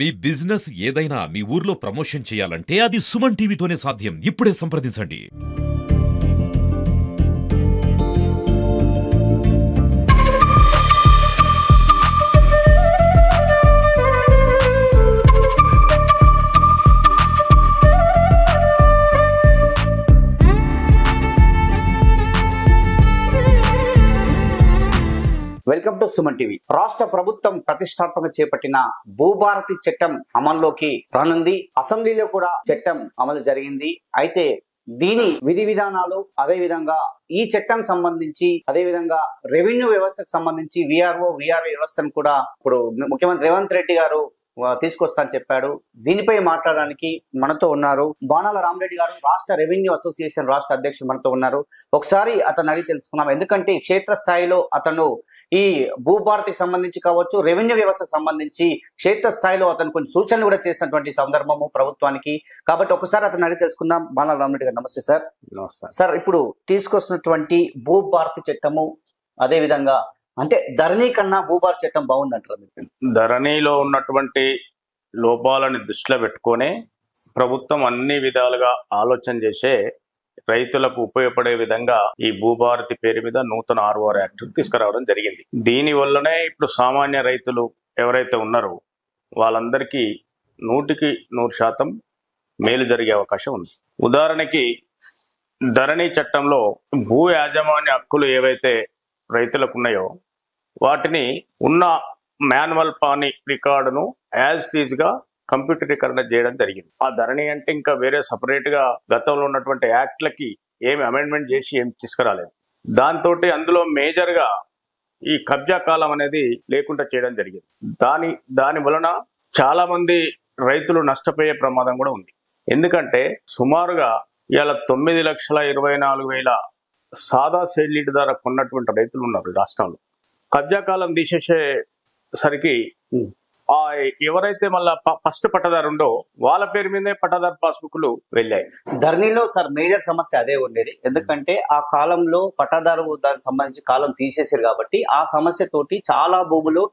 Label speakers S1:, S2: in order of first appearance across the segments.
S1: మీ business ఏదైనా మీ ఊర్లో promotion చేయాలంటే అది సుమన్ టీవీతోనే సాధ్యం. ఇప్పుడే సంప్రదించండి.
S2: Welcome to Suman TV. రాష్ట్ర ప్రభుత్వం ప్రతిష్టాత్మక చేపట్టిన భూభారతి చట్టం అమల్లోకి రానుంది. అసెంబ్లీలో కూడా చట్టం అమలు జరిగింది. అయితే దీని విధి విధానాలు, అదే విధంగా ఈ చట్టం సంబంధించి, అదే విధంగా రెవెన్యూ వ్యవస్థకు సంబంధించి విఆర్ఓ వ్యవస్థను కూడా ఇప్పుడు ముఖ్యమంత్రి రేవంత్ రెడ్డి గారు తీసుకొస్తా అని చెప్పాడు. దీనిపై మాట్లాడడానికి మనతో ఉన్నారు బాణాల రామరెడ్డి గారు, రాష్ట్ర రెవెన్యూ అసోసియేషన్ రాష్ట్ర అధ్యక్షుడు మనతో ఉన్నారు. ఒకసారి అతను అడిగి తెలుసుకున్నాం. ఎందుకంటే క్షేత్రస్థాయిలో అతను ఈ భూభారతికి సంబంధించి కావచ్చు, రెవెన్యూ వ్యవస్థకు సంబంధించి క్షేత్రస్థాయిలో అతను కొన్ని సూచనలు కూడా చేసినటువంటి సందర్భము ప్రభుత్వానికి. కాబట్టి ఒకసారి అతను అడిగి తెలుసుకుందాం. బాణాల రామరెడ్డి గారు నమస్తే సార్.
S3: నమస్తే
S2: సార్, ఇప్పుడు తీసుకొస్తున్నటువంటి భూభారతి చట్టము, అదే విధంగా అంటే ధరణి కన్నా భూభారతి చట్టం బాగుందంటారు?
S3: ధరణిలో ఉన్నటువంటి లోపాలను దృష్టిలో పెట్టుకొని ప్రభుత్వం అన్ని విధాలుగా ఆలోచన చేసే రైతులకు ఉపయోగపడే విధంగా ఈ భూభారతి పేరు మీద నూతన ఆర్ఓఆర్ యాక్ట్ తీసుకురావడం జరిగింది. దీని వల్లనే ఇప్పుడు సామాన్య రైతులు ఎవరైతే ఉన్నారో వాళ్ళందరికీ 100% మేలు జరిగే అవకాశం ఉంది. ఉదాహరణకి ధరణి చట్టంలో భూ యాజమాన్య హక్కులు ఏవైతే రైతులకు ఉన్నాయో వాటిని ఉన్న మాన్యువల్ పాని రికార్డును యాజ్ టీజ్ గా కంప్యూటరీకరణ చేయడం జరిగింది. ఆ ధరణి అంటే ఇంకా వేరే సపరేట్ గా గతంలో ఉన్నటువంటి యాక్ట్లకి ఏమి అమెండ్మెంట్ చేసి ఏమి తీసుకురాలేదు. దాంతో అందులో మేజర్ గా ఈ కబ్జా కాలం అనేది లేకుండా చేయడం జరిగింది. దాని వలన చాలా మంది రైతులు నష్టపోయే ప్రమాదం కూడా ఉంది. ఎందుకంటే సుమారుగా ఇవాళ 9,24,000 సాదా సేల్లీడ్ ద్వారా కొన్నటువంటి రైతులు ఉన్నారు రాష్ట్రంలో. కబ్జా కాలం తీసేసేసరికి ఎవరైతే మళ్ళా ఫస్ట్ పట్టదారు ఉండో వాళ్ళ పేరు మీదే పట్టదారు పాస్బుక్లు వెళ్ళాయి.
S2: ధరణిలో సార్ మేజర్ సమస్య అదే ఉండేది. ఎందుకంటే ఆ కాలంలో పట్టాదారు దానికి సంబంధించి కాలం తీసేసారు కాబట్టి ఆ సమస్య తోటి చాలా భూములు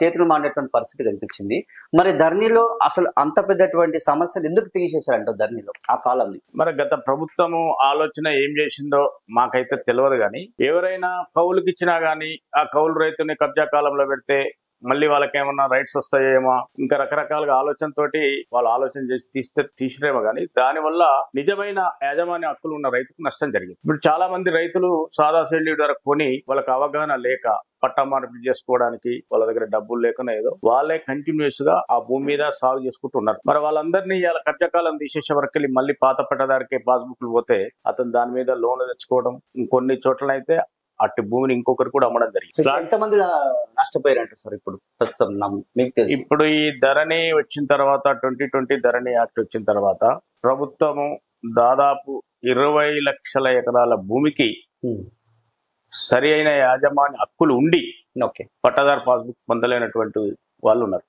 S2: చేతులు మానేటువంటి పరిస్థితి కనిపించింది. మరి ధరణిలో అసలు అంత పెద్దటువంటి సమస్యలు ఎందుకు తీసేశారంట ధరణిలో ఆ కాలంని?
S3: మరి గత ప్రభుత్వము ఆలోచన ఏం చేసిందో మాకైతే తెలియదు. కానీ ఎవరైనా కౌలుకి ఇచ్చినా గానీ ఆ కౌలు రైతుని కబ్జా కాలంలో పెడితే మళ్ళీ వాళ్ళకి ఏమన్నా రైట్స్ వస్తాయేమో, ఇంకా రకరకాలుగా ఆలోచనతోటి వాళ్ళు ఆలోచన చేసి తీసిరేమో. కానీ దానివల్ల నిజమైన యాజమాన్య హక్కులు ఉన్న రైతుకు నష్టం జరిగింది. ఇప్పుడు చాలా మంది రైతులు సాదా సేల్యూ ద్వారా కొని వాళ్ళకి అవగాహన లేక పట్టా మార్పిడి చేసుకోవడానికి వాళ్ళ దగ్గర డబ్బులు లేకనే ఏదో వాళ్ళే కంటిన్యూస్ గా ఆ భూమి మీద సాగు చేసుకుంటున్నారు. మరి వాళ్ళందరినీ ఇలా కబ్జాకాలం తీసేసే వరకు మళ్ళీ పాత పట్టదారికే పాస్బుక్లు పోతే అతను దాని మీద లోన్ తెచ్చుకోవడం, ఇంకొన్ని చోట్లనైతే అట్టి భూమిని ఇంకొకరు కూడా అమ్మడం జరిగింది.
S2: ఎంతమంది నష్టపోయారంట సార్ ఇప్పుడు ప్రస్తుతం మీకు తెలుసు?
S3: ఇప్పుడు ఈ ధరణి వచ్చిన తర్వాత 2020 ధరణి యాక్ట్ వచ్చిన తర్వాత ప్రభుత్వము దాదాపు 20 లక్షల ఎకరాల భూమికి సరి అయిన యాజమాన్య హక్కులు ఉండి పట్టాదారు పాస్బుక్ పొందలేనటువంటి వాళ్ళు ఉన్నారు.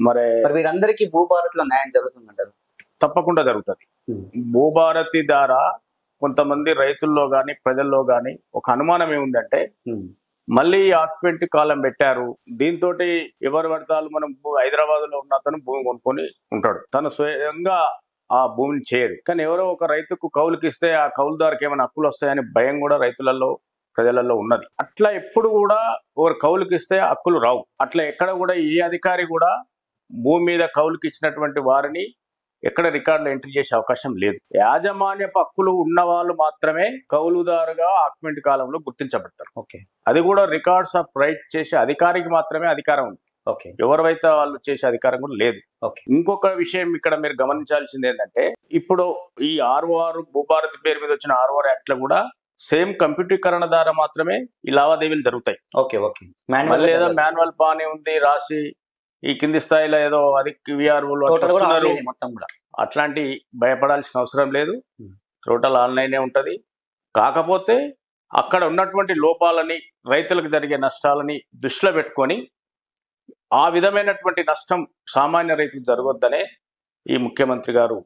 S2: మరి వీరందరికీ భూభారతిలో న్యాయం జరుగుతుందంటారు?
S3: తప్పకుండా జరుగుతుంది. భూభారతి ద్వారా కొంతమంది రైతుల్లో గాని ప్రజల్లో గాని ఒక అనుమానం ఏముందంటే మళ్ళీ ఆక్యుపెంట్ కాలం పెట్టారు, దీంతో ఎవరు పడతారు, మనం హైదరాబాద్ లో ఉన్న అతను భూమి కొనుక్కొని ఉంటాడు, తను స్వయంగా ఆ భూమిని చేయడు. కానీ ఎవరో ఒక రైతుకు కౌలుకి ఇస్తే ఆ కౌలుదారికి ఏమైనా హక్కులు వస్తాయని భయం కూడా రైతులలో ప్రజలలో ఉన్నది. అట్లా ఎప్పుడు కూడా ఎవరు కౌలుకి ఇస్తే హక్కులు రావు. అట్లా ఎక్కడ కూడా ఏ అధికారి కూడా భూమి మీద కౌలుకి ఇచ్చినటువంటి వారిని ఎక్కడ రికార్డులో ఎంట్రీ చేసే అవకాశం లేదు. యాజమాన్య హక్కులు ఉన్న వాళ్ళు మాత్రమే కౌలుదారుగా ఆక్యుపెంట్ కాలంలో గుర్తించబడతారు. అది కూడా రికార్డ్స్ ఆఫ్ రైట్ చేసే అధికారికి మాత్రమే అధికారం ఉంది. ఎవరైతే వాళ్ళు చేసే అధికారం కూడా లేదు. ఇంకొక విషయం ఇక్కడ మీరు గమనించాల్సింది ఏంటంటే ఇప్పుడు ఈ ఆర్ఓఆర్ భూభారతి పేరు మీద వచ్చిన ఆర్ఓఆర్ యాక్ట్ లో కూడా సేమ్ కంప్యూటరీకరణ ద్వారా మాత్రమే ఈ లావాదేవీలు జరుగుతాయి. లేదా మాన్యువల్ పాని ఉంది రాసి ఈ కింది స్థాయిలో ఏదో అది అట్లాంటి భయపడాల్సిన అవసరం లేదు. టోటల్ ఆన్లైనే ఉంటది. కాకపోతే అక్కడ ఉన్నటువంటి లోపాలని, రైతులకు జరిగే నష్టాలని దృష్టిలో పెట్టుకొని ఆ విధమైనటువంటి నష్టం సామాన్య రైతుకు జరగొద్దనే ఈ ముఖ్యమంత్రి గారు,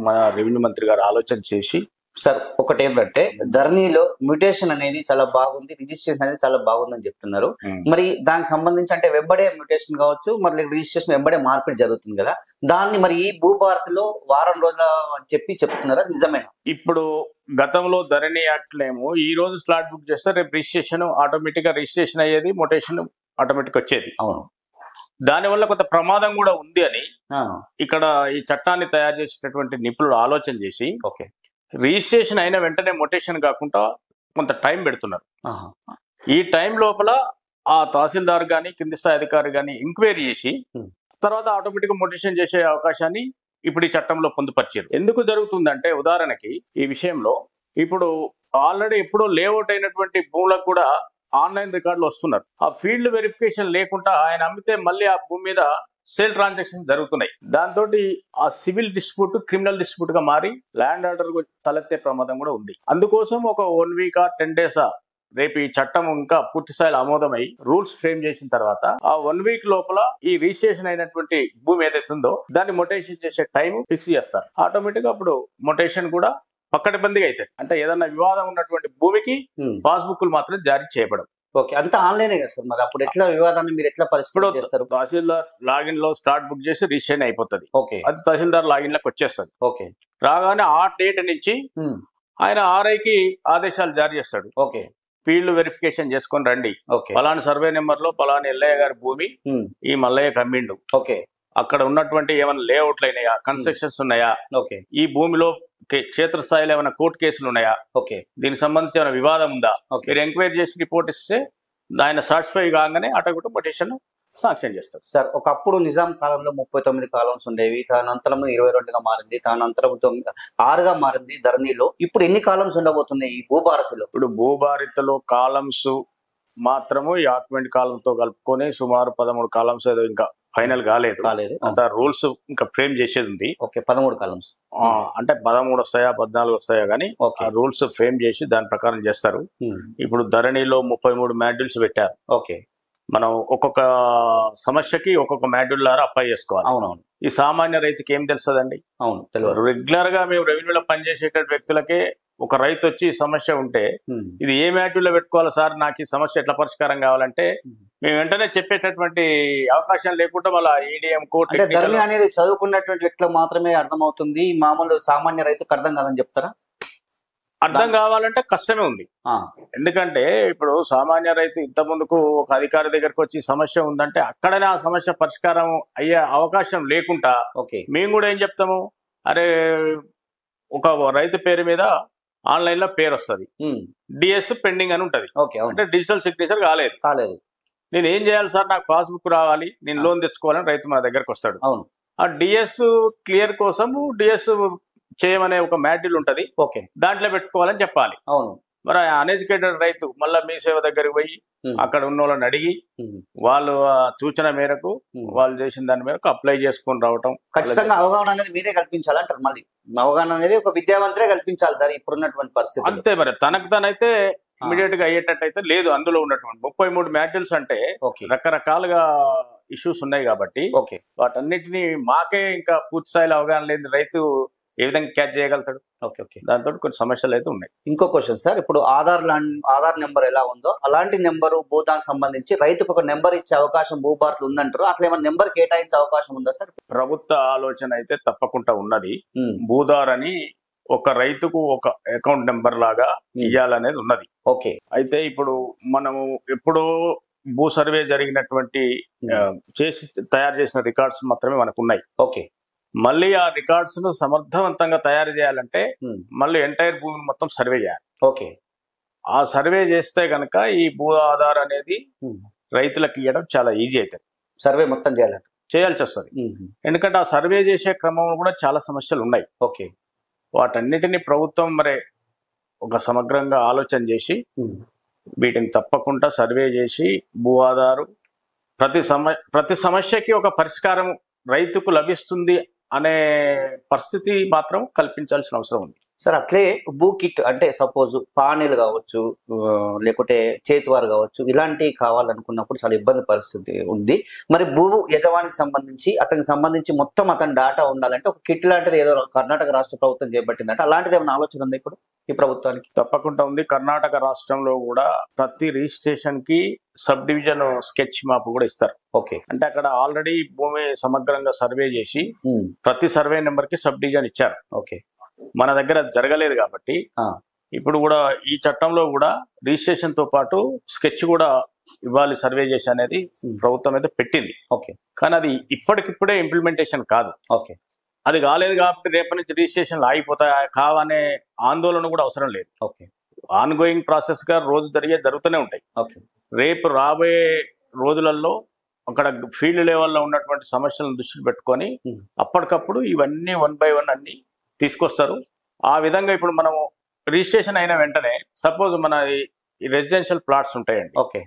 S3: మన రెవెన్యూ మంత్రి గారు ఆలోచన చేసి
S2: సార్ ఒకటి ఏంటంటే ధరణిలో మ్యూటేషన్ అనేది చాలా బాగుంది, రిజిస్ట్రేషన్ అనేది చాలా బాగుందని చెప్తున్నారు. మరి దానికి సంబంధించి అంటే వెంబడే మ్యూటేషన్ కావచ్చు, మరి రిజిస్ట్రేషన్ వెంబడే మార్పిడి జరుగుతుంది కదా, దాన్ని మరి ఈ భూభారతిలో వారం రోజుల అని చెప్తున్నారా, నిజమేనా?
S3: ఇప్పుడు గతంలో ధరణి యాక్ట్లేమో ఈ రోజు స్లాట్ బుక్ చేస్తే రేపు రిజిస్ట్రేషన్ ఆటోమేటిక్ గా రిజిస్ట్రేషన్ అయ్యేది, మొటేషన్ ఆటోమేటిక్ వచ్చేది.
S2: అవును.
S3: దానివల్ల కొంత ప్రమాదం కూడా ఉంది అని ఇక్కడ ఈ చట్టాన్ని తయారు చేసేటటువంటి నిపుణులు ఆలోచన చేసి
S2: ఓకే
S3: రిజిస్ట్రేషన్ అయిన వెంటనే మొటేషన్ కాకుండా కొంత టైం పెడుతున్నారు. ఈ టైం లోపల ఆ తహసీల్దార్ గాని కింది స్థాయి అధికారి గాని ఎంక్వైరీ చేసి తర్వాత ఆటోమేటిక్ గా మొటేషన్ చేసే అవకాశాన్ని ఇప్పుడు ఈ చట్టంలో పొందుపరిచారు. ఎందుకు జరుగుతుందంటే ఉదాహరణకి ఈ విషయంలో ఇప్పుడు ఆల్రెడీ ఎప్పుడో లేఅవుట్ అయినటువంటి భూములకు కూడా ఆన్లైన్ రికార్డులు వస్తున్నారు. ఆ ఫీల్డ్ వెరిఫికేషన్ లేకుండా ఆయన అమ్మితే మళ్ళీ ఆ భూమి మీద సేల్ ట్రాన్సాక్షన్ జరుగుతున్నాయి. దాంతో ఆ సివిల్ డిస్ప్యూట్ క్రిమినల్ డిస్ప్యూట్ గా మారి ల్యాండ్ ఆర్డర్ తలెత్తే ప్రమాదం కూడా ఉంది. అందుకోసం ఒక 1 వీక్ 10 days రేపు ఈ చట్టం ఇంకా పూర్తి స్థాయిలో ఆమోదమై రూల్స్ ఫ్రేమ్ చేసిన తర్వాత ఆ 1 వీక్ లోపల ఈ రిజిస్ట్రేషన్ అయినటువంటి భూమి ఏదైతే ఉందో దాన్ని మొటేషన్ చేసే టైం ఫిక్స్ చేస్తారు. ఆటోమేటిక్ గా అప్పుడు మొటేషన్ కూడా పక్కడబందిగా అవుతుంది. అంటే ఏదన్నా వివాదం ఉన్నటువంటి భూమికి పాస్బుక్లు మాత్రం జారీ చేయబడవు.
S2: ఓకే, అంతా ఆన్లైనే కదా సార్. మరి అప్పుడు ఎట్లా వివాదాన్ని మీరు ఎట్లా పరిస్థితి చేస్తారు?
S3: తహసీల్దార్ లాగిన్ లో స్టార్ట్ బుక్ చేసి రిజిస్ట్రేషన్ అయిపోతుంది.
S2: ఓకే,
S3: అది తహసీల్దార్ లాగిన్ లోకి వచ్చేస్తుంది.
S2: ఓకే,
S3: రాగానే ఆ డేట్ నుంచి ఆయన ఆర్ఐకి ఆదేశాలు జారీ చేస్తాడు.
S2: ఓకే,
S3: ఫీల్డ్ వెరిఫికేషన్ చేసుకొని రండి,
S2: ఓకే,
S3: పలానా సర్వే నెంబర్ లో పలానా ఎల్లయ్య గారి భూమి ఈ మల్లయ్య కమ్మిండు,
S2: ఓకే,
S3: అక్కడ ఉన్నటువంటి ఏమైనా లేఅవుట్లు అయినాయా, కన్స్ట్రక్షన్స్ ఉన్నాయా,
S2: ఓకే,
S3: ఈ భూమిలో క్షేత్రస్థాయిలో ఏమైనా కోర్టు కేసులు ఉన్నాయా,
S2: ఓకే,
S3: దీనికి సంబంధించి ఏమైనా వివాదం ఉందా,
S2: ఓకే,
S3: మీరు ఎంక్వైరీ చేసి రిపోర్ట్ ఇస్తే ఆయన సాటిస్ఫై కాగానే ఆటోమేటిక్ పిటిషన్ శాంక్షన్ చేస్తారు.
S2: సార్ ఒకప్పుడు నిజాం కాలంలో 39 కాలమ్స్ ఉండేవి, తదనంతరం 22గా మారింది, తదనంతరం 6గా మారింది ధరణిలో. ఇప్పుడు ఎన్ని కాలమ్స్ ఉండబోతున్నాయి ఈ భూభారతిలో?
S3: ఇప్పుడు భూభారతిలో కాలమ్స్ మాత్రము ఈ ఆక్యుమెంట్ కాలంతో కలుపుకొని సుమారు 13 కాలమ్స్ ఏదో ఇంకా ఫైనల్ కాలేదు. అంత రూల్స్ ఇంకా ఫ్రేమ్ చేసేది ఉంది.
S2: ఓకే, 13 కాలమ్స్
S3: అంటే 13 వస్తాయా 14 వస్తాయా కానీ ఆ రూల్స్ ఫ్రేమ్ చేసి దాని ప్రకారం చేస్తారు. ఇప్పుడు ధరణిలో 33 మాడ్యూల్స్ పెట్టారు.
S2: ఓకే,
S3: మనం ఒక్కొక్క సమస్యకి ఒక్కొక్క మాడ్యూల్ ద్వారా అప్లై చేసుకోవాలి.
S2: అవునవును.
S3: ఈ సామాన్య రైతుకి ఏం తెలుస్తుందండి?
S2: అవును, తెలియదు.
S3: రెగ్యులర్ గా మేము రెవెన్యూలో పనిచేసేటువంటి వ్యక్తులకే ఒక రైతు వచ్చి ఈ సమస్య ఉంటే ఇది ఏ మాడ్యూల్లో పెట్టుకోవాలి సార్, నాకు ఈ సమస్య ఎట్లా పరిష్కారం కావాలంటే మేము వెంటనే చెప్పేటటువంటి అవకాశం లేకుండా మళ్ళీ ఈడిఎం కోర్టు
S2: ధరణి అనేది చదువుకున్నటువంటి వ్యక్తులకు మాత్రమే అర్థమవుతుంది, మామూలు సామాన్య రైతుకు అర్థం కాదని చెప్తారా?
S3: అర్థం కావాలంటే కష్టమే ఉంది. ఎందుకంటే ఇప్పుడు సామాన్య రైతు ఇంత ముందుకు ఒక అధికారి దగ్గరకు వచ్చి సమస్య ఉందంటే అక్కడనే ఆ సమస్య పరిష్కారం అయ్యే అవకాశం లేకుండా మేము కూడా ఏం చెప్తాము, అరే ఒక రైతు పేరు మీద ఆన్లైన్ లో పేరు వస్తుంది, డిఎస్ పెండింగ్ అని ఉంటది, అంటే డిజిటల్ సిగ్నేచర్ కాలేదు, నేను ఏం చేయాలి సార్, నాకు పాస్బుక్ రావాలి, నేను లోన్ తెచ్చుకోవాలని రైతు మా దగ్గరకు వస్తాడు. ఆ డిఎస్ క్లియర్ కోసం డిఎస్ చేయమనే ఒక మాడ్యూల్ ఉంటది, దాంట్లో పెట్టుకోవాలని చెప్పాలి. మరి అన్ఎడ్యుకేటెడ్ రైతు మళ్ళీ మీ సేవ దగ్గరికి పోయి అక్కడ ఉన్న వాళ్ళని అడిగి వాళ్ళు సూచన మేరకు వాళ్ళు చేసిన దాని మేరకు అప్లై చేసుకొని రావటం.
S2: ఖచ్చితంగా అవగాహన అనేది మీరే కల్పించాలంటారు. మళ్ళీ అవగాహన అనేది ఒక విద్యావంతులే కల్పించాలి ఇప్పుడున్నటువంటి పరిస్థితి.
S3: అంతే, మరి తనకు తనైతే ఇమీడియట్ గా అయ్యేటట్టు అయితే లేదు. అందులో ఉన్నటువంటి 33 మాడ్యూల్స్ అంటే రకరకాలుగా ఇష్యూస్ ఉన్నాయి కాబట్టి వాటన్నిటిని మాకే ఇంకా పూర్తి స్థాయిలో అవగాహన లేని రైతు ఏ విధంగా క్యాచ్ చేయగలుగుతాడు? దాంతో కొన్ని సమస్యలు అయితే ఉన్నాయి.
S2: ఇంకో క్వశ్చన్ సార్, ఇప్పుడు ఆధార్ నెంబర్ ఎలా ఉందో అలాంటి నెంబరు భూదానికి సంబంధించి రైతుకు ఒక నెంబర్ ఇచ్చే అవకాశం భూభారతిలో ఉందంటారు, అట్లా ఏమైనా నెంబర్ కేటాయించే అవకాశం ఉందా సార్?
S3: ప్రభుత్వ ఆలోచన అయితే తప్పకుండా ఉన్నది. భూదార్ అని ఒక రైతుకు ఒక అకౌంట్ నెంబర్ లాగా ఇవ్వాలనేది ఉన్నది.
S2: ఓకే,
S3: అయితే ఇప్పుడు మనము ఎప్పుడో భూ సర్వే జరిగినటువంటి చేసి తయారు చేసిన రికార్డ్స్ మాత్రమే మనకు ఉన్నాయి.
S2: ఓకే,
S3: మళ్ళీ ఆ రికార్డ్స్ ను సమర్థవంతంగా తయారు చేయాలంటే మళ్ళీ ఎంటైర్ భూమిని మొత్తం సర్వే చేయాలి.
S2: ఓకే,
S3: ఆ సర్వే చేస్తే గనక ఈ భూ ఆధార్ అనేది రైతులకు ఇవ్వడం చాలా ఈజీ అవుతుంది.
S2: సర్వే మొత్తం
S3: చేయాల్సి వస్తుంది. ఎందుకంటే ఆ సర్వే చేసే క్రమంలో కూడా చాలా సమస్యలు ఉన్నాయి.
S2: ఓకే,
S3: వాటన్నిటిని ప్రభుత్వం మరి ఒక సమగ్రంగా ఆలోచన చేసి వీటిని తప్పకుండా సర్వే చేసి భూ ఆధారు ప్రతి సమస్యకి ఒక పరిష్కారం రైతుకు లభిస్తుంది అనే పరిస్థితి మాత్రం కల్పించాల్సిన అవసరం ఉంది.
S2: సార్ అట్లే భూ కిట్ అంటే సపోజ్ పానీలు కావచ్చు, లేకుంటే చేతివారు కావచ్చు, ఇలాంటివి కావాలనుకున్నప్పుడు చాలా ఇబ్బంది పరిస్థితి ఉంది. మరి భూ యజమానికి సంబంధించి అతనికి సంబంధించి మొత్తం అతని డాటా ఉండాలంటే ఒక కిట్ లాంటిది ఏదో కర్ణాటక రాష్ట్ర ప్రభుత్వం చేపట్టిందంటే అలాంటిది ఏమైనా ఆలోచన ఉంది ఇప్పుడు ఈ ప్రభుత్వానికి?
S3: తప్పకుండా ఉంది. కర్ణాటక రాష్ట్రంలో కూడా ప్రతి రిజిస్ట్రేషన్ కి సబ్ డివిజన్ స్కెచ్ మ్యాప్ కూడా ఇస్తారు.
S2: ఓకే.
S3: అంటే అక్కడ ఆల్రెడీ భూమి సమగ్రంగా సర్వే చేసి ప్రతి సర్వే నెంబర్ కి సబ్ డివిజన్ ఇచ్చారు.
S2: ఓకే.
S3: మన దగ్గర అది జరగలేదు కాబట్టి ఇప్పుడు కూడా ఈ చట్టంలో కూడా రిజిస్ట్రేషన్ తో పాటు స్కెచ్ కూడా ఇవ్వాలి సర్వే చేసి అనేది ప్రభుత్వం అయితే పెట్టింది.
S2: ఓకే.
S3: కానీ అది ఇప్పటికిప్పుడే ఇంప్లిమెంటేషన్ కాదు.
S2: ఓకే.
S3: అది కాలేదు కాబట్టి రేపటి నుంచి రిజిస్ట్రేషన్లు ఆగిపోతాయి కావనే ఆందోళన కూడా అవసరం లేదు.
S2: ఓకే.
S3: ఆన్ గోయింగ్ ప్రాసెస్ గా రోజు జరుగుతూనే ఉంటాయి.
S2: ఓకే.
S3: రేపు రాబోయే రోజులలో అక్కడ ఫీల్డ్ లెవెల్లో ఉన్నటువంటి సమస్యలను దృష్టిలో పెట్టుకొని అప్పటికప్పుడు ఇవన్నీ 1 by 1 అన్ని తీసుకొస్తారు. ఆ విధంగా ఇప్పుడు మనము రిజిస్ట్రేషన్ అయిన వెంటనే సపోజ్ మన ఈ రెసిడెన్షియల్ ప్లాట్స్ ఉంటాయండి.
S2: ఓకే.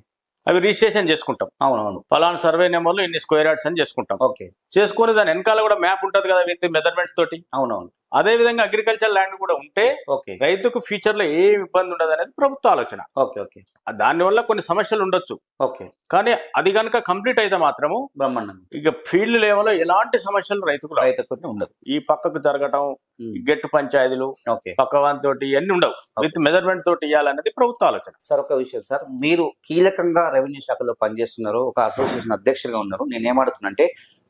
S3: అవి రిజిస్ట్రేషన్ చేసుకుంటాం.
S2: అవునవును.
S3: ఫలానా సర్వే నెంబర్లో ఇన్ని స్క్వేర్ యార్డ్స్ అని చేసుకుంటాం.
S2: ఓకే.
S3: చేసుకుని దాని వెనకాల కూడా మ్యాప్ ఉంటది కదా విత్ మెజర్మెంట్స్ తోటి.
S2: అవునవును.
S3: అదే విధంగా అగ్రికల్చర్ ల్యాండ్ కూడా ఉంటే
S2: ఓకే.
S3: రైతుకు ఫ్యూచర్ లో ఏ ఇబ్బంది ఉండదు అనేది ప్రభుత్వ ఆలోచన.
S2: ఓకే. ఓకే.
S3: దాని వల్ల కొన్ని సమస్యలు ఉండొచ్చు.
S2: ఓకే.
S3: కానీ అది కనుక కంప్లీట్ అయితే మాత్రము
S2: బ్రహ్మాండం
S3: ఇక ఫీల్డ్ లెవెల్లో ఎలాంటి సమస్యలు రైతుకు
S2: ఉండదు.
S3: ఈ పక్కకు జరగటం గెట్టు పంచాయతీలు
S2: ఓకే
S3: పక్కవాన్ తోటి ఇవన్నీ ఉండవు. విత్ మెజర్మెంట్ తోటి ఇవ్వాలనేది ప్రభుత్వ ఆలోచన.
S2: సార్ ఒక విషయం సార్, మీరు కీలకంగా రెవెన్యూ శాఖలో పనిచేస్తున్నారు, ఒక అసోసియేషన్ అధ్యక్షులుగా ఉన్నారు. నేను ఏమడుతున్నంటే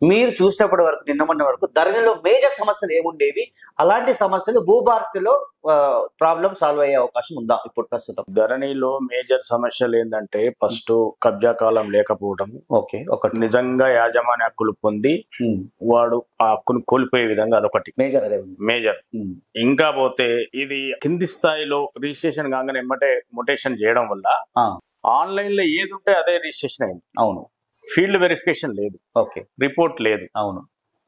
S2: మీరు చూసినప్పటి వరకు నిన్న వరకు ధరణిలో మేజర్ సమస్యలు ఏముండేవి, అలాంటి సమస్యలు భూభారతిలో ప్రాబ్లం సాల్వ్ అయ్యే అవకాశం ఉందా ఇప్పుడు ప్రస్తుతం?
S3: ధరణిలో మేజర్ సమస్యలు ఏంటంటే ఫస్ట్ కబ్జా కాలం లేకపోవడం.
S2: ఓకే. ఒకటి
S3: నిజంగా యాజమాన్య హక్కులు పొంది వాడు ఆ హక్కును కోల్పోయే విధంగా అదొకటి మేజర్. ఇంకా పోతే ఇది కింది స్థాయిలో రిజిస్ట్రేషన్ కాగానే ఎమ్మటే మొటేషన్ చేయడం వల్ల ఆన్లైన్ లో ఏది ఉంటే అదే రిజిస్ట్రేషన్ అయింది.
S2: అవును.
S3: ఫీల్డ్ వెరిఫికేషన్ లేదు.
S2: ఓకే.
S3: రిపోర్ట్ లేదు.
S2: అవును.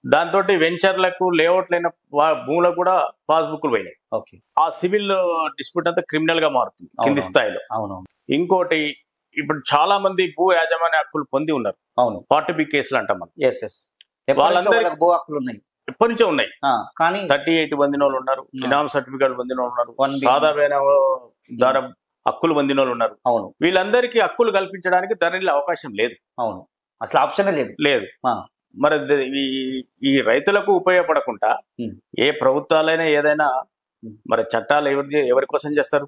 S3: దాంతో వెంచర్లకు లేఅవుట్లైన భూములకు కూడా పాస్బుక్లు పోయినాయి.
S2: ఓకే.
S3: ఆ సివిల్ డిస్ప్యూట్ అంతా క్రిమినల్ గా మారుతుంది కింది స్థాయిలో.
S2: అవును.
S3: ఇంకోటి ఇప్పుడు చాలా మంది భూ యాజమాన్య హక్కులు పొంది ఉన్నారు.
S2: అవును.
S3: 40B కేసులు అంటాం మనం.
S2: వాళ్ళందరికీ భూ హక్కులు ఉన్నాయి,
S3: ఎప్పటి నుంచో ఉన్నాయి.
S2: కానీ
S3: 38 పొందిన వాళ్ళు ఉన్నారు, ఇనాం సర్టిఫికేట్ పొందిన వాళ్ళు ఉన్నారు, సాదాపైన ద్వారా హక్కులు పొందిన వాళ్ళు ఉన్నారు.
S2: అవును.
S3: వీళ్ళందరికీ హక్కులు కల్పించడానికి ధరణిలో అవకాశం లేదు.
S2: అవును. అసలు ఆప్షన్ లేదు.
S3: మరి ఈ రైతులకు ఉపయోగపడకుండా ఏ ప్రభుత్వాలైనా ఏదైనా మరి చట్టాలు ఎవరి కోసం చేస్తారు?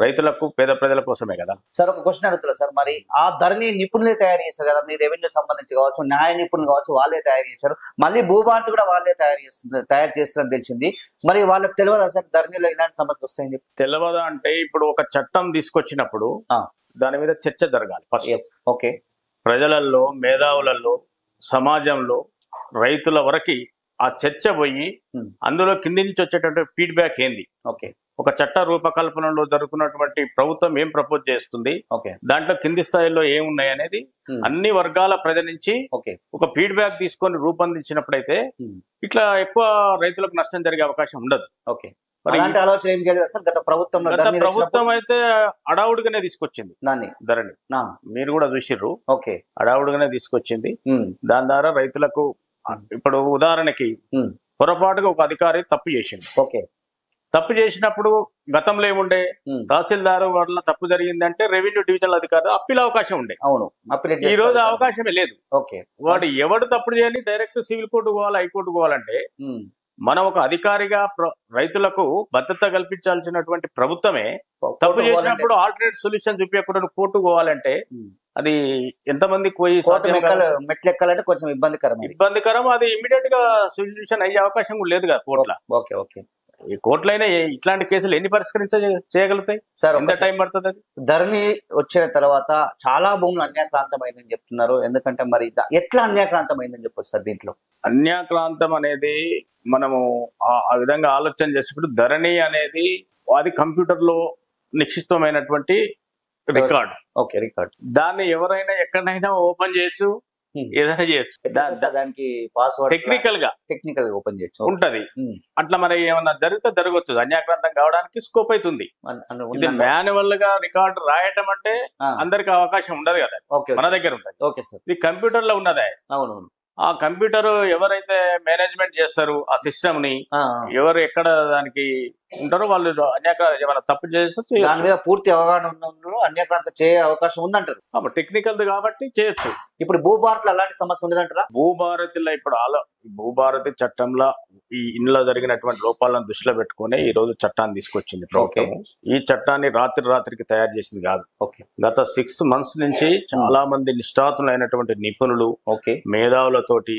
S3: రైతులకు, పేద ప్రజల కోసమే కదా.
S2: సార్ ఒక క్వశ్చన్ అడుగుతున్నారు సార్, మరి ఆ ధరణి నిపుణులే తయారు చేశారు కదా, మీ రెవెన్యూ సంబంధించి కావచ్చు, న్యాయ నిపుణులు కావచ్చు, వాళ్ళే తయారు చేశారు, మళ్ళీ భూభారతి కూడా వాళ్ళే తయారు చేస్తారని తెలిసింది. మరి వాళ్ళకి తెలియదా సార్ ధరణిలో ఇలాంటి సమస్యలు వస్తాయని?
S3: తెలియదా అంటే ఇప్పుడు ఒక చట్టం తీసుకొచ్చినప్పుడు దాని మీద చర్చ జరగాలి ఫస్ట్.
S2: ఓకే.
S3: ప్రజలలో, మేధావులలో, సమాజంలో, రైతుల వరకు ఆ చర్చ పోయి అందులో కింది నుంచి వచ్చేటువంటి ఫీడ్బ్యాక్ ఏంది,
S2: ఓకే,
S3: ఒక చట్ట రూపకల్పనలో జరుగుతున్నటువంటి ప్రభుత్వం ఏం ప్రపోజ్ చేస్తుంది, దాంట్లో కింది స్థాయిలో ఏమున్నాయి అనేది అన్ని వర్గాల ప్రజల నుంచి ఒక ఫీడ్బ్యాక్ తీసుకొని రూపొందించినప్పుడైతే ఇట్లా ఎక్కువ రైతులకు నష్టం జరిగే అవకాశం ఉండదు.
S2: ఓకే. మరి ఆలోచన ఏం చేయలేదు సార్ గత
S3: ప్రభుత్వం అయితే అడావుడిగానే తీసుకొచ్చింది ధరణి. మీరు కూడా చూసిర్రు.
S2: ఓకే.
S3: అడావుడిగానే తీసుకొచ్చింది. దాని ద్వారా రైతులకు ఇప్పుడు ఉదాహరణకి పొరపాటుగా ఒక అధికారి తప్పు చేసింది.
S2: ఓకే.
S3: తప్పు చేసినప్పుడు గతంలో ఏముండే, తహసీల్దారు వల్ల తప్పు జరిగిందంటే రెవెన్యూ డివిజనల్ అధికారి అప్పీల్ అవకాశం ఉండే.
S2: అవును.
S3: ఈ రోజు అవకాశమే లేదు.
S2: ఓకే.
S3: వాడు ఎవడు తప్పుడు చేయని డైరెక్ట్ సివిల్ కోర్టు పోవాలి, హైకోర్టు పోవాలంటే మనం ఒక అధికారిగా రైతులకు భద్రత కల్పించాల్సినటువంటి ప్రభుత్వమే తప్పు చేసినప్పుడు ఆల్టర్నేట్ సొల్యూషన్ చూపించకుండా కోర్టు పోవాలంటే అది ఎంతమందికి పోయి
S2: మెట్లెక్కాలంటే కొంచెం ఇబ్బందికరం.
S3: అది ఇమ్మీడియట్ గా సొల్యూషన్ అయ్యే అవకాశం కూడా లేదు కదా కోర్టులో.
S2: ఓకే. ఓకే.
S3: ఈ కోర్టులైనా ఇట్లాంటి కేసులు ఎన్ని చేయగలుగుతాయి సార్? ఎంత టైం పడుతుంది? అది
S2: ధరణి వచ్చిన తర్వాత చాలా భూములు అన్యాక్రాంతమైందని చెప్తున్నారు. ఎందుకంటే మరి ఎట్లా అన్యాక్రాంతమైందని చెప్పొచ్చు సార్? దీంట్లో
S3: అన్యాక్రాంతం అనేది మనము ఆ విధంగా ఆలోచన చేసినప్పుడు ధరణి అనేది అది కంప్యూటర్ లో నిక్షిప్తమైనటువంటి రికార్డు.
S2: ఓకే. రికార్డ్.
S3: దాన్ని ఎవరైనా ఎక్కడైనా ఓపెన్ చేయొచ్చు, ఏదైనా చేయొచ్చు.
S2: దానికి పాస్వర్డ్
S3: టెక్నికల్ గా
S2: ఓపెన్ చేయొచ్చు
S3: ఉంటది. అట్లా మరి ఏమన్నా జరిగితే జరగచ్చు. అన్యాక్రాంతం కావడానికి స్కోప్ అవుతుంది. ఇది మాన్యువల్ గా రికార్డు రాయటం అంటే అందరికి అవకాశం ఉండదు కదా, మన దగ్గర ఉంటది. ఇది కంప్యూటర్ లో ఉన్నదే. ఆ కంప్యూటర్ ఎవరైతే మేనేజ్మెంట్ చేస్తారు ఆ సిస్టమ్ ని, ఎవరు ఎక్కడ దానికి ఉంటారో వాళ్ళు అనేక ఏమైనా తప్పు చేస్తే
S2: దాని మీద పూర్తి అవగాహన ఉన్న అన్యక్రాంత చేయ అవకాశం ఉందంటారు.
S3: టెక్నికల్ కాబట్టి చేయొచ్చు.
S2: ఇప్పుడు భూభారత్లో అలాంటి సమస్య ఉండదంటారా?
S3: భూభారతిలో ఇప్పుడు భూభారతి చట్టంలో ఈ ఇంట్లో జరిగినటువంటి లోపాలను దృష్టిలో పెట్టుకుని ఈ రోజు చట్టాన్ని తీసుకొచ్చింది ప్రభుత్వం. ఈ చట్టాన్ని రాత్రికి తయారు చేసింది కాదు. గత 6 months నుంచి చాలా మంది నిష్ఠాతులైనటువంటి నిపుణులు, మేధావులతోటి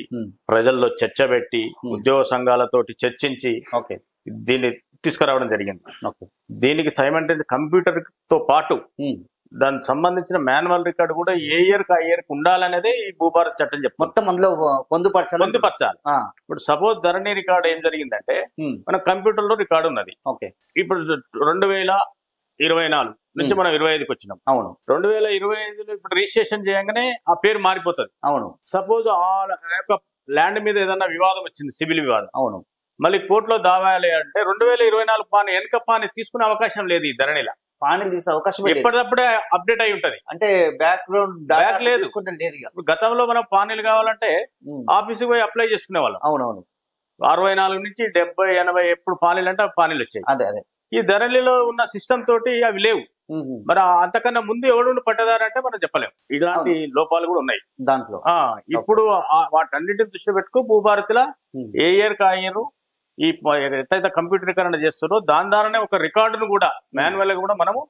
S3: ప్రజల్లో చర్చ పెట్టి, ఉద్యోగ సంఘాలతోటి చర్చించి దీన్ని తీసుకురావడం జరిగింది. దీనికి సైమల్టేనియస్ కంప్యూటర్ తో పాటు దానికి సంబంధించిన మాన్యువల్ రికార్డు కూడా ఏ ఇయర్ కి ఆ ఇయర్ కి ఉండాలనేది ఈ భూభారత్ చట్టం చెప్తుంది.
S2: మొత్తం అందులో పొందుపరచాలి.
S3: ఇప్పుడు సపోజ్ ధరణి రికార్డు ఏం జరిగిందంటే మన కంప్యూటర్ లో రికార్డు ఉన్నది. ఇప్పుడు 2024 నుంచి మనం 25కి వచ్చినాం.
S2: అవును.
S3: 2025లో ఇప్పుడు రిజిస్ట్రేషన్ చేయగానే ఆ పేరు మారిపోతుంది.
S2: అవును.
S3: సపోజ్ ఆ యొక్క ల్యాండ్ మీద ఏదైనా వివాదం వచ్చింది, సివిల్ వివాదం.
S2: అవును.
S3: మళ్ళీ కోర్టులో దావాలి అంటే 2024 పాని వెనక పాని తీసుకునే అవకాశం లేదు. ఈ ధరణిలా
S2: పాని తీసే అవకాశం
S3: ఎప్పటికప్పుడే అప్డేట్ అయి ఉంటది.
S2: అంటే బ్యాక్
S3: లేదు. గతంలో మనం పానీలు కావాలంటే ఆఫీస్కి పోయి అప్లై చేసుకునే వాళ్ళం.
S2: అవునవును.
S3: 64 నుంచి 70, 80 ఎప్పుడు పానీలు అంటే పానీలు వచ్చాయి.
S2: అదే
S3: ఈ ధరణిలో ఉన్న సిస్టమ్ తోటి అవి లేవు. మరి అంతకన్నా ముందు ఎవడు పట్టదారంటే మనం చెప్పలేము. ఇలాంటి లోపాలు కూడా ఉన్నాయి
S2: దాంట్లో.
S3: ఇప్పుడు వాటన్నిటిని దృష్టి పెట్టుకో భూభారతిలో ఏ ఇయర్ కా ఇయర్ ఈ ఎట్లయితే కంప్యూటరీకరణ చేస్తారో దాని ద్వారానే ఒక రికార్డును కూడా మాన్యువల్ గా కూడా మనము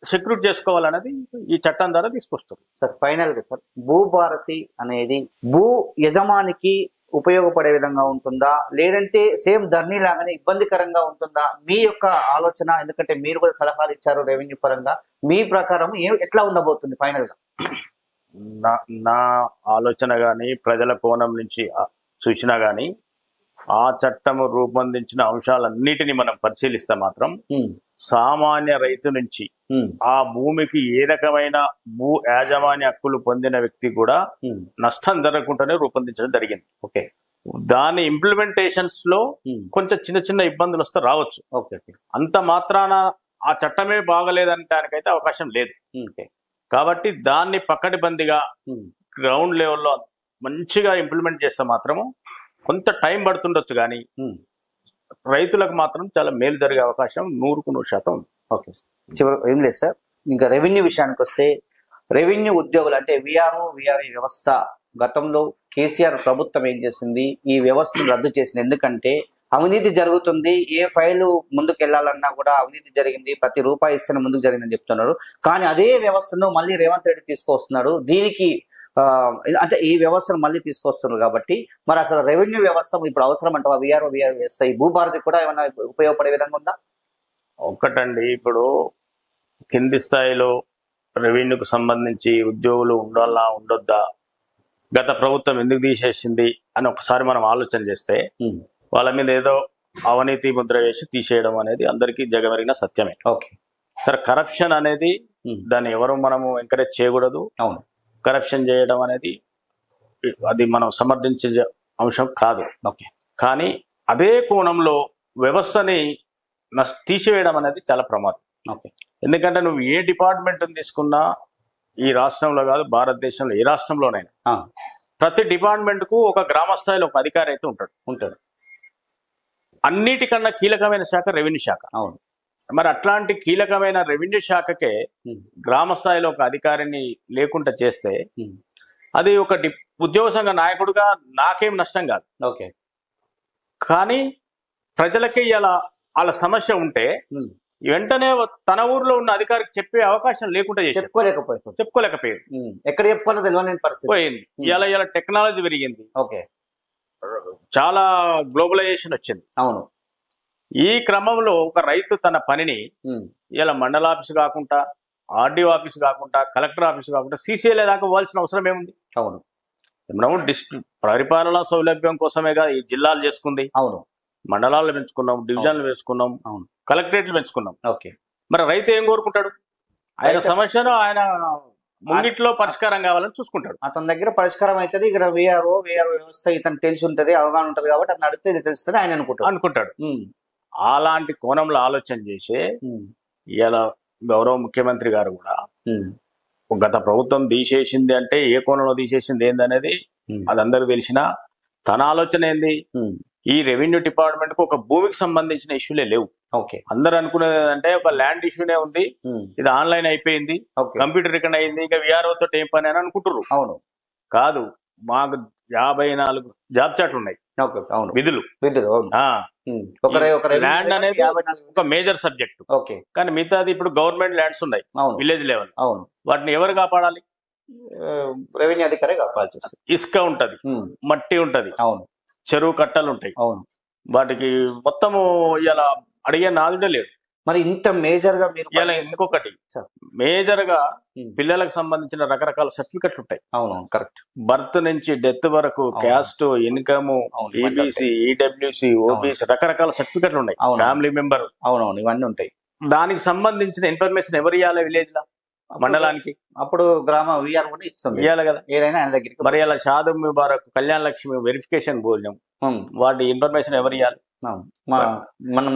S3: సెక్యూరిటీ చేసుకోవాలనేది ఈ చట్టం ద్వారా తీసుకొస్తారు.
S2: సార్ ఫైనల్ గా సార్, భూభారతి అనేది భూ యజమానికి ఉపయోగపడే విధంగా ఉంటుందా, లేదంటే సేమ్ ధరణి లాగానే ఇబ్బందికరంగా ఉంటుందా? మీ యొక్క ఆలోచన, ఎందుకంటే మీరు కూడా సలహాలు ఇచ్చారు రెవెన్యూ పరంగా, మీ ప్రకారం ఎట్లా ఉండబోతుంది ఫైనల్ గా?
S3: నా ఆలోచన గాని ప్రజల కోణం నుంచి చూసినా గాని ఆ చట్టము రూపొందించిన అంశాలన్నిటిని మనం పరిశీలిస్తే మాత్రం సామాన్య రైతు నుంచి ఆ భూమికి ఏ రకమైన భూ యాజమాన్య హక్కులు పొందిన వ్యక్తి కూడా నష్టం జరగకుండానే రూపొందించడం జరిగింది. దాని ఇంప్లిమెంటేషన్స్ లో కొంచెం చిన్న ఇబ్బందులు వస్తే రావచ్చు. అంత మాత్రాన ఆ చట్టమే బాగలేదనడానికైతే అవకాశం లేదు. కాబట్టి దాన్ని పకడ్బందీగా గ్రౌండ్ లెవెల్లో మంచిగా ఇంప్లిమెంట్ చేస్తే మాత్రము కొంత టైం పడుతుండొచ్చు, కానీ రైతులకు మాత్రం చాలా మేలు జరిగే అవకాశం 100% ఉంది.
S2: ఓకే సార్, చివరి ఏం లేదు సార్, ఇంకా రెవెన్యూ విషయానికి వస్తే రెవెన్యూ ఉద్యోగులు అంటే విఆర్ఏ వ్యవస్థ గతంలో కేసీఆర్ ప్రభుత్వం ఏం చేసింది, ఈ వ్యవస్థను రద్దు చేసింది. ఎందుకంటే అవినీతి జరుగుతుంది, ఏ ఫైలు ముందుకు వెళ్ళాలన్నా కూడా అవినీతి జరిగింది, ప్రతి రూపాయి ఇస్తేనే ముందుకు జరిగిందని చెప్తున్నారు. కానీ అదే వ్యవస్థను మళ్ళీ రేవంత్ రెడ్డి తీసుకొస్తున్నాడు. దీనికి అంటే ఈ వ్యవస్థను మళ్ళీ తీసుకొస్తున్నారు కాబట్టి మరి అసలు రెవెన్యూ వ్యవస్థ ఇప్పుడు అవసరం అంటావా? విఆర్ఓ వ్యవస్థ ఈ భూభారతి కూడా ఏమైనా ఉపయోగపడే విధంగా ఉందా?
S3: ఒక్కటండి, ఇప్పుడు కింది స్థాయిలో రెవెన్యూకు సంబంధించి ఉద్యోగులు ఉండాలా ఉండొద్దా, గత ప్రభుత్వం ఎందుకు తీసేసింది అని ఒకసారి మనం ఆలోచన చేస్తే వాళ్ళ మీద ఏదో అవినీతి ముద్ర వేసి తీసేయడం అనేది అందరికీ జగమెరిగిన సత్యమే. సరే, కరప్షన్ అనేది దాన్ని ఎవరు మనము ఎంకరేజ్ చేయకూడదు.
S2: అవును,
S3: కరప్షన్ చేయడం అనేది అది మనం సమర్థించే అంశం కాదు. కానీ అదే కోణంలో వ్యవస్థని తీసివేయడం అనేది చాలా ప్రమాదం. ఎందుకంటే నువ్వు ఏ డిపార్ట్మెంట్ తీసుకున్నా ఈ రాష్ట్రంలో కాదు, భారతదేశంలో ఏ రాష్ట్రంలోనైనా ప్రతి డిపార్ట్మెంట్ కు ఒక గ్రామ స్థాయిలో ఒక అధికారి అయితే ఉంటాడు. అన్నిటికన్నా కీలకమైన శాఖ రెవెన్యూ శాఖ.
S2: అవును,
S3: మరి అట్లాంటి కీలకమైన రెవెన్యూ శాఖకే గ్రామ స్థాయిలో ఒక అధికారిని లేకుండా చేస్తే అది ఒక ఉద్యోగ సంఘ నాయకుడిగా నాకేం నష్టం కాదు. కానీ ప్రజలకి ఇలా వాళ్ళ సమస్య ఉంటే వెంటనే తన ఊర్లో ఉన్న అధికారికి చెప్పే అవకాశం లేకుండా చెప్పుకోలేకపోయాడు.
S2: ఎక్కడ చెప్పుకోవాలో తెలియని పరిస్థితి
S3: పోయింది. ఇలా టెక్నాలజీ పెరిగింది, చాలా గ్లోబలైజేషన్ వచ్చింది.
S2: అవును,
S3: ఈ క్రమంలో ఒక రైతు తన పనిని ఇలా మండల ఆఫీసు కాకుండా, ఆర్డీఓ ఆఫీసు కాకుండా, కలెక్టర్ ఆఫీసు కాకుండా సీసీఎల్ఏ దాకా పోవాల్సిన అవసరం ఏముంది?
S2: అవును,
S3: మనం పరిపాలనా సౌలభ్యం కోసమేగా ఈ జిల్లాలు చేసుకుంది.
S2: అవును,
S3: మండలాలు పెంచుకున్నాం, డివిజన్లు పెంచుకున్నాం, కలెక్టరేట్లు పెంచుకున్నాం. మరి రైతు ఏం కోరుకుంటాడు? ఆయన సమస్యను ఆయన ముంగిట్లో పరిష్కారం కావాలని చూసుకుంటాడు.
S2: అతని దగ్గర పరిష్కారం అవుతుంది. ఇక్కడ విఆర్ఓ వ్యవస్థ ఇతను తెలిసి ఉంటది, అవగాహన ఉంటది కాబట్టి అతను అడిగితే ఇది తెలుస్తుంది ఆయన అనుకుంటాడు.
S3: అలాంటి కోణంలో ఆలోచన చేసి ఇలా గౌరవ ముఖ్యమంత్రి గారు కూడా గత ప్రభుత్వం తీసేసింది అంటే ఏ కోణంలో తీసేసింది ఏందనేది అది అందరికి తెలిసిన తన ఆలోచన ఏంది, ఈ రెవెన్యూ డిపార్ట్మెంట్ కు ఒక భూమికి సంబంధించిన ఇష్యూలే లేవు.
S2: ఓకే,
S3: అందరు అనుకునేది అంటే ఒక ల్యాండ్ ఇష్యూనే ఉంది, ఇది ఆన్లైన్ అయిపోయింది,
S2: ఓకే,
S3: కంప్యూటర్ రికన్ అయింది, ఇంకా విఆర్ఓ తోటి ఏం పని అని అనుకుంటారు.
S2: అవును,
S3: కాదు, మాకు 54 జాబ్ చాట్లు ఉన్నాయి,
S2: ఓకే, అవును,
S3: విధులు.
S2: అవును.
S3: ఆ ల్యాండ్ అనేది
S2: 54
S3: ఒక మేజర్ సబ్జెక్ట్.
S2: ఓకే,
S3: కానీ మిగతాది ఇప్పుడు గవర్నమెంట్ ల్యాండ్స్ ఉన్నాయి
S2: అవును,
S3: విలేజ్ లెవెల్,
S2: అవును,
S3: వాటిని ఎవరు కాపాడాలి?
S2: రెవెన్యూ అధికారి కాపాడాల్సి వస్తుంది.
S3: ఇసుక ఉంటది, మట్టి ఉంటది,
S2: అవును,
S3: చెరువు కట్టలు ఉంటాయి,
S2: అవును.
S3: వాటికి మొత్తము ఇలా అడిగే నాదుడే లేడు.
S2: మరి ఇంత మేజర్ గా మీరు
S3: ఇలా ఇంకొకటి మేజర్ గా పిల్లలకు సంబంధించిన రకరకాల సర్టిఫికెట్లు ఉంటాయి.
S2: అవును, కరెక్ట్.
S3: బర్త్ నుంచి డెత్ వరకు, caste, income, ABC, EWC, OBC, రకరకాల సర్టిఫికెట్లు ఉన్నాయి. ఫ్యామిలీ మెంబర్,
S2: అవునవును, ఇవన్నీ ఉంటాయి.
S3: దానికి సంబంధించిన ఇన్ఫర్మేషన్ ఎవరు ఇవ్వాలి? విలేజ్ లో, మండలానికి.
S2: అప్పుడు గ్రామ విఆర్ కూడా ఇస్తుంది,
S3: ఇవ్వాలి కదా
S2: ఏదైనా ఆయన దగ్గరికి.
S3: మరి ఇలా షాదు ముబారక్, కళ్యాణ లక్ష్మి వెరిఫికేషన్ భోజనం, వాటి ఇన్ఫర్మేషన్ ఎవరు ఇవ్వాలి?
S2: మనం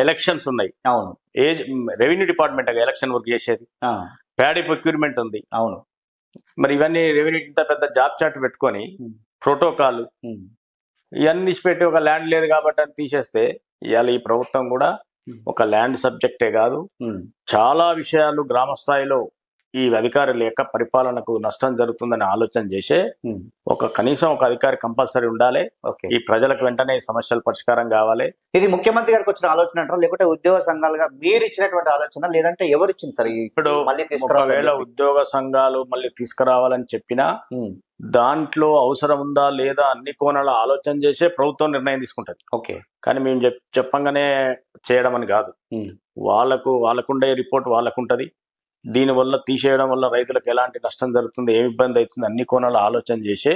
S3: ఎలక్షన్స్ ఉన్నాయి,
S2: అవును,
S3: age revenue department election work చేసేది, ప్యాడీ ప్రొక్యూర్మెంట్ ఉంది,
S2: అవును.
S3: మరి ఇవన్నీ రెవెన్యూ ఇంత పెద్ద జాబ్ చార్ట్ పెట్టుకొని ప్రోటోకాల్ ఇవన్నీ పెట్టి ఒక ల్యాండ్ లేదు కాబట్టి అని తీసేస్తే, ఇవాళ ఈ ప్రభుత్వం కూడా ఒక ల్యాండ్ సబ్జెక్టే కాదు, చాలా విషయాలు గ్రామ స్థాయిలో ఈ అధికారి లేక పరిపాలనకు నష్టం జరుగుతుందని ఆలోచన చేసే కనీసం ఒక అధికారి కంపల్సరీ ఉండాలి. ఈ ప్రజలకు వెంటనే సమస్యలు పరిష్కారం కావాలి.
S2: ఇది ముఖ్యమంత్రి గారికి వచ్చిన ఆలోచన అంటారా, లేకుంటే ఉద్యోగ సంఘాలుగా మీరు ఇచ్చినటువంటి ఆలోచన, లేదంటే ఎవరు ఇచ్చింది సార్? ఇప్పుడు మళ్ళీ
S3: ఒకవేళ ఉద్యోగ సంఘాలు మళ్ళీ తీసుకురావాలని చెప్పినా దాంట్లో అవసరం ఉందా లేదా అన్ని కోణాల ఆలోచన చేసే ప్రభుత్వం నిర్ణయం తీసుకుంటది.
S2: ఓకే,
S3: కానీ మేము చెప్పంగానే చేయడం అని కాదు. వాళ్ళకుండే రిపోర్ట్ వాళ్ళకుంటది. దీనివల్ల తీసేయడం వల్ల రైతులకు ఎలాంటి నష్టం జరుగుతుంది, ఏమి ఇబ్బంది అవుతుంది, అన్ని కోణాలు ఆలోచన చేసే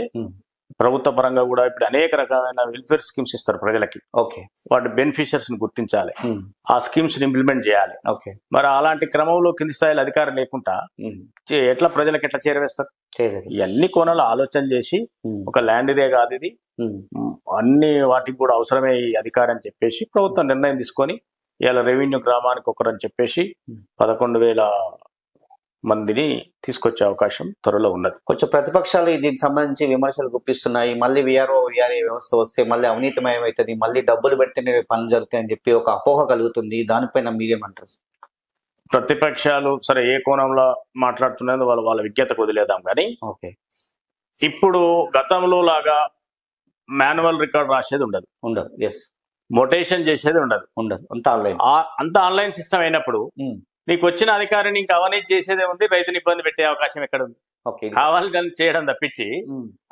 S3: ప్రభుత్వ పరంగా కూడా ఇప్పుడు అనేక రకమైన వెల్ఫేర్ స్కీమ్స్ ఇస్తారు ప్రజలకి.
S2: ఓకే,
S3: వాటి బెనిఫిషియర్స్ ని గుర్తించాలి, ఆ స్కీమ్స్ ని ఇంప్లిమెంట్ చేయాలి.
S2: ఓకే,
S3: మరి అలాంటి క్రమంలో కింది స్థాయిలో అధికారం లేకుండా ఎట్లా ప్రజలకు ఎట్లా చేరవేస్తారు? ఈ అన్ని కోణాలు ఆలోచన చేసి ఒక ల్యాండ్ ఇదే కాదు, ఇది అన్ని వాటికి కూడా అవసరమే ఈ అధికారం అని చెప్పేసి ప్రభుత్వం నిర్ణయం తీసుకొని ఇవాళ రెవెన్యూ గ్రామానికి ఒకరని చెప్పేసి 11,000 మందిని తీసుకొచ్చే అవకాశం త్వరలో ఉన్నది.
S2: కొంచెం ప్రతిపక్షాలు దీనికి సంబంధించి విమర్శలు గుప్పిస్తున్నాయి. మళ్ళీ విఆర్ఏ వ్యవస్థ వస్తే మళ్ళీ అవినీతిమయం అవుతుంది, మళ్ళీ డబ్బులు పెడితేనే పనులు జరుగుతాయని చెప్పి ఒక అపోహ కలుగుతుంది. దానిపైన మీరేమంటారు?
S3: ప్రతిపక్షాలు సరే ఏ కోణంలో మాట్లాడుతున్నది వాళ్ళ విజ్ఞతకు వదిలేదాం కానీ,
S2: ఓకే,
S3: ఇప్పుడు గతంలో లాగా మాన్యువల్ రికార్డ్ రాసేది ఉండదు,
S2: ఎస్,
S3: మొటేషన్ చేసేది ఉండదు, అంత ఆన్లైన్ సిస్టమ్ అయినప్పుడు నీకు వచ్చిన అధికారిని ఇంకా అవినీతి చేసేదే ఉంది, రైతుని ఇబ్బంది పెట్టే అవకాశం ఎక్కడ ఉంది? కావాలి దాన్ని చేయడం తప్పించి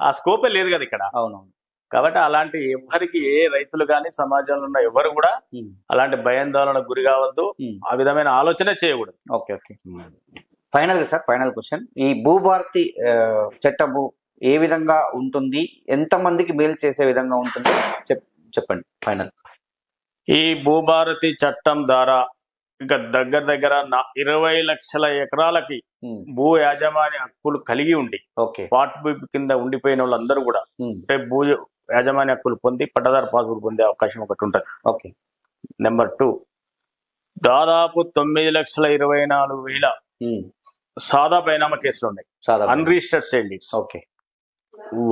S3: ఆ స్కోపే లేదు కదా ఇక్కడ.
S2: అవునవును.
S3: కాబట్టి అలాంటి ఎవరికి, ఏ రైతులు కానీ సమాజంలో ఉన్న ఎవరు కూడా అలాంటి భయాందోళనకు గురి కావద్దు, ఆ విధమైన ఆలోచన చేయకూడదు.
S2: Okay, okay. Final sir, final question, ఈ భూభారతి చట్టము ఏ విధంగా ఉంటుంది, ఎంత మందికి మేలు చేసే విధంగా ఉంటుంది చెప్పండి ఫైనల్.
S3: ఈ భూభారతి చట్టం ద్వారా ఇంకా దగ్గర 20 లక్షల ఎకరాలకి భూ యాజమాన్య హక్కులు కలిగి ఉండి పార్ట్ బి కింద ఉండిపోయిన వాళ్ళందరూ కూడా భూ యాజమాన్య హక్కులు పొంది పట్టదారు పాస్బుక్ పొందే అవకాశం ఒకటి ఉంటుంది.
S2: ఓకే.
S3: నెంబర్ 2, దాదాపు 9,24,000 సాదా బైనామా కేసులు ఉన్నాయి, అన్రిజిస్టర్డ్ సేల్ డీడ్స్.
S2: ఓకే,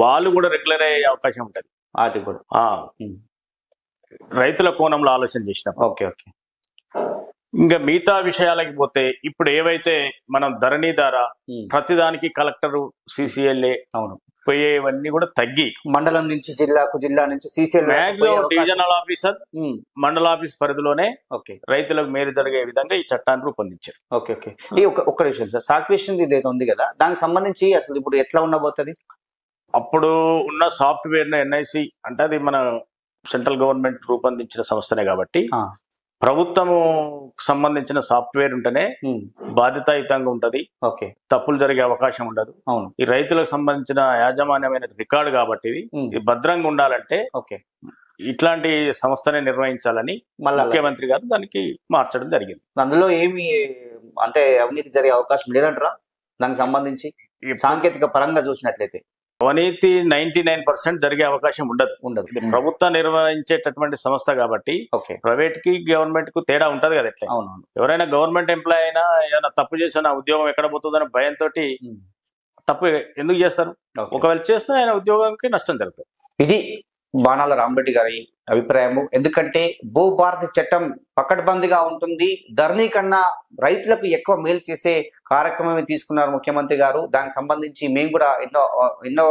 S3: వాళ్ళు కూడా రెగ్యులర్ అయ్యే అవకాశం ఉంటుంది.
S2: వాటి కూడా
S3: రైతుల కోణంలో ఆలోచన చేసినాం.
S2: Okay, okay.
S3: ఇంకా మిగతా విషయాలకి పోతే ఇప్పుడు ఏవైతే మనం ధరణి ద్వారా ప్రతిదానికి కలెక్టర్, సిసిఎల్ఏ పోయేవన్నీ కూడా తగ్గి
S2: మండలం నుంచి జిల్లాకు, జిల్లా నుంచి సిసిఎల్,
S3: డివిజనల్ ఆఫీసర్ మండల ఆఫీస్ పరిధిలోనే రైతులకు మేలు జరిగే విధంగా ఈ చట్టాన్ని రూపొందించారు.
S2: Okay, okay. ఈ ఒక్క విషయం సార్, సాక్వేషన్ ఇది ఉంది కదా, దానికి సంబంధించి అసలు ఇప్పుడు ఎట్లా ఉండబోతుంది?
S3: అప్పుడు ఉన్న సాఫ్ట్వేర్ ఎన్ఐసి అంటే అది మన సెంట్రల్ గవర్నమెంట్ రూపొందించిన సంస్థనే కాబట్టి ప్రభుత్వము సంబంధించిన సాఫ్ట్వేర్ ఉంటేనే బాధ్యతాయుతంగా ఉంటది, తప్పులు జరిగే అవకాశం ఉండదు. ఈ రైతులకు సంబంధించిన యాజమాన్యమైన రికార్డు కాబట్టి ఇది భద్రంగా ఉండాలంటే ఇట్లాంటి సంస్థనే నిర్వహించాలని ముఖ్యమంత్రి గారు దానికి మార్చడం జరిగింది.
S2: అందులో ఏమి అంటే అవినీతి జరిగే అవకాశం లేదంటారా? దానికి సంబంధించి సాంకేతిక పరంగా చూసినట్లయితే
S3: అవినీతి 99% జరిగే అవకాశం ఉండదు. ఇది ప్రభుత్వం నిర్వహించేటటువంటి సంస్థ కాబట్టి ప్రైవేట్ కి గవర్నమెంట్ కు తేడా ఉంటది కదా. ఎట్లా ఎవరైనా గవర్నమెంట్ ఎంప్లాయ్ అయినా ఏదైనా తప్పు చేసిన ఉద్యోగం ఎక్కడ పోతుందని భయంతో తప్పు ఎందుకు చేస్తారు? ఒకవేళ చేస్తే ఆయన ఉద్యోగానికి నష్టం జరుగుతుంది.
S2: ఇది బాణాల రామరెడ్డి గారి అభిప్రాయము. ఎందుకంటే భూభారతి చట్టం పకడ్బందీగా ఉంటుంది, ధరణి కన్నా రైతులకు ఎక్కువ మేలు చేసే కార్యక్రమం తీసుకున్నారు ముఖ్యమంత్రి గారు. దానికి సంబంధించి మేము కూడా ఎన్నో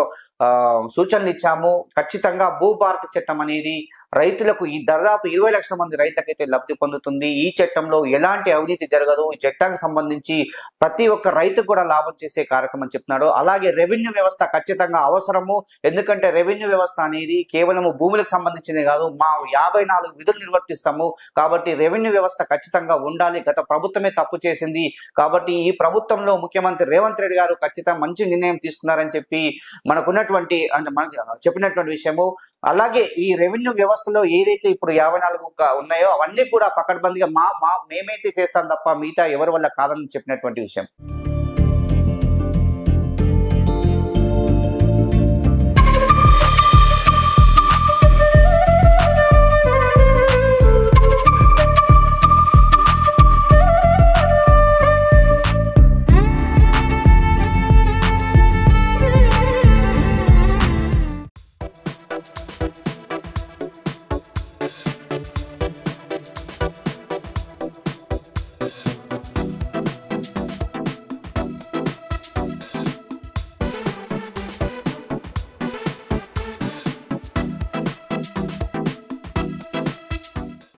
S2: సూచనలు ఇచ్చాము. ఖచ్చితంగా భూభారతి చట్టం అనేది రైతులకు ఈ దాదాపు 20 లక్షల మంది రైతులకైతే లబ్ధి పొందుతుంది. ఈ చట్టంలో ఎలాంటి అవినీతి జరగదు. ఈ చట్టానికి సంబంధించి ప్రతి ఒక్క రైతుకు కూడా లాభం చేసే కార్యక్రమం చెప్తున్నాడు. అలాగే రెవెన్యూ వ్యవస్థ ఖచ్చితంగా అవసరము. ఎందుకంటే రెవెన్యూ వ్యవస్థ అనేది కేవలం భూములకు సంబంధించింది కాదు, మా 54 విధులు నిర్వర్తిస్తాము. కాబట్టి రెవెన్యూ వ్యవస్థ ఖచ్చితంగా ఉండాలి. గత ప్రభుత్వమే తప్పు చేసింది కాబట్టి ఈ ప్రభుత్వంలో ముఖ్యమంత్రి రేవంత్ రెడ్డి గారు ఖచ్చితంగా మంచి నిర్ణయం తీసుకున్నారని చెప్పి మనకున్నటువంటి అంటే మనకు చెప్పినటువంటి విషయము. అలాగే ఈ రెవెన్యూ వ్యవస్థలో ఏదైతే ఇప్పుడు 54 ఉన్నాయో అవన్నీ కూడా పకడ్బందీగా మేమైతే చేస్తాం తప్ప మిగతా ఎవరి వల్ల కాదని చెప్పినటువంటి విషయం.